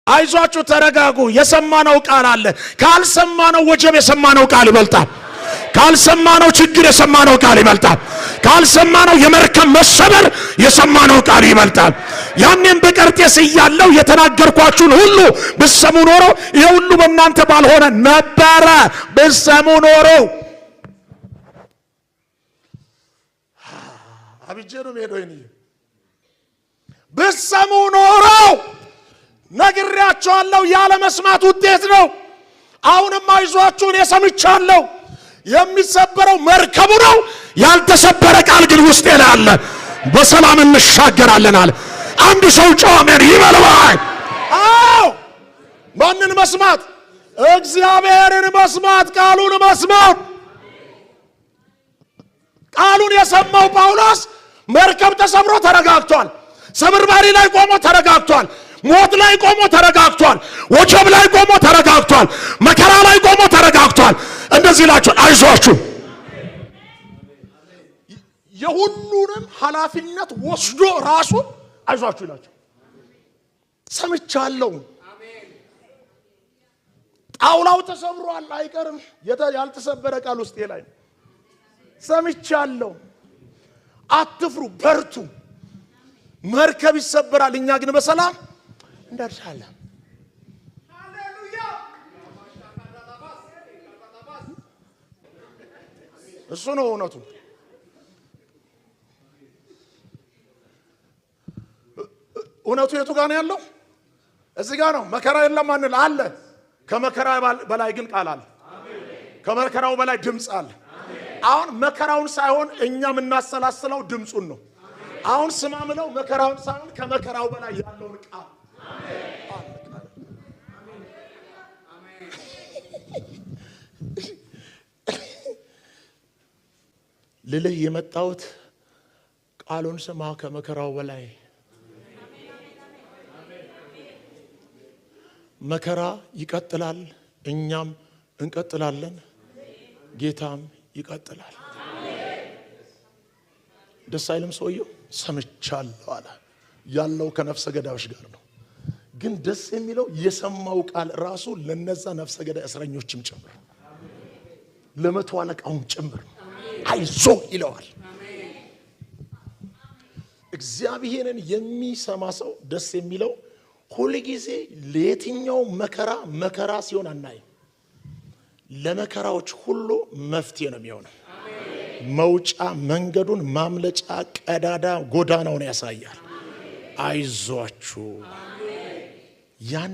አይዟችሁ ተረጋጉ የሰማነው ቃል አለ ካልሰማነው ወጀብ የሰማነው ቃል ይበልጣል ካልሰማነው ችግር የሰማነው ቃል ይበልጣል ካልሰማነው የመርከብ መሰበር የሰማነው ቃል ይበልጣል ያንን በቀርጤስ ይያለው የተናገርኳችሁን ሁሉ በሰሙ ኖሮ ይሁሉ በእናንተ ባልሆነ ነበር በሰሙ ኖሮ አብጀሩ ሄዶይኒ በሰሙ ኖሮ ነግሬያችኋለሁ ያለ መስማት ውጤት ነው አሁንም አይዟችሁን የሰምቻለሁ የሚሰበረው መርከቡ ነው ያልተሰበረ ቃል ግን ውስጥ ያለ በሰላም እንሻገራለን አለ አንድ ሰው ጮመን ይበልባል አው ማንን መስማት እግዚአብሔርን መስማት ቃሉን መስማት ቃሉን የሰማው ጳውሎስ መርከብ ተሰብሮ ተረጋግቷል ሰብርባሪ ላይ ቆሞ ተረጋግቷል ሞት ላይ ቆሞ ተረጋግቷል ወጀብ ላይ ቆሞ ተረጋግቷል መከራ ላይ ቆሞ ተረጋግቷል እንደዚህ ላችሁ አይዟችሁ የሁሉንም ኃላፊነት ወስዶ ራሱ አይዟችሁ ይላችሁ ሰምቻለሁ አሜን ጣውላው ተሰብሯል አይቀርም ያልተሰበረ ቃል ውስጥ ላይ ሰምቻለሁ አትፍሩ በርቱ መርከብ ይሰበራል እኛ ግን በሰላም እንደርሳለን ሃሌሉያ እሱ ነው እውነቱ እውነቱ የቱ ጋር ነው ያለው እዚህ ጋር ነው መከራ የለም አንል አለ ከመከራ በላይ ግን ቃል አለ አሜን ከመከራው በላይ ድምጽ አለ አሜን አሁን መከራውን ሳይሆን እኛም እናሰላስለው ድምጹን ነው አሁን ስማምለው መከራውን ሳይሆን ከመከራው በላይ ያለው ቃል ልልህ የመጣሁት ቃሉን ስማ ከመከራው በላይ መከራ ይቀጥላል እኛም እንቀጥላለን ጌታም ይቀጥላል ደስ አይልም ሰውየው ሰምቻለሁ አለ ያለው ከነፍሰ ገዳዮች ጋር ነው ግን ደስ የሚለው የሰማው ቃል ራሱ ለነዛ ነፍሰ ገዳይ እስረኞችም ጭምር ለመቶ አለቃውም ጭምር አይዞ ይለዋል እግዚአብሔርን የሚሰማ ሰው ደስ የሚለው ሁሉ ጊዜ ለየትኛው መከራ ሲሆን አናይ ለመከራዎች ሁሉ መፍትሄ ነው የሚሆነው መውጫ መንገዱን ማምለጫ ቀዳዳ ጎዳናውን ያሳያል አይዟችሁ ያን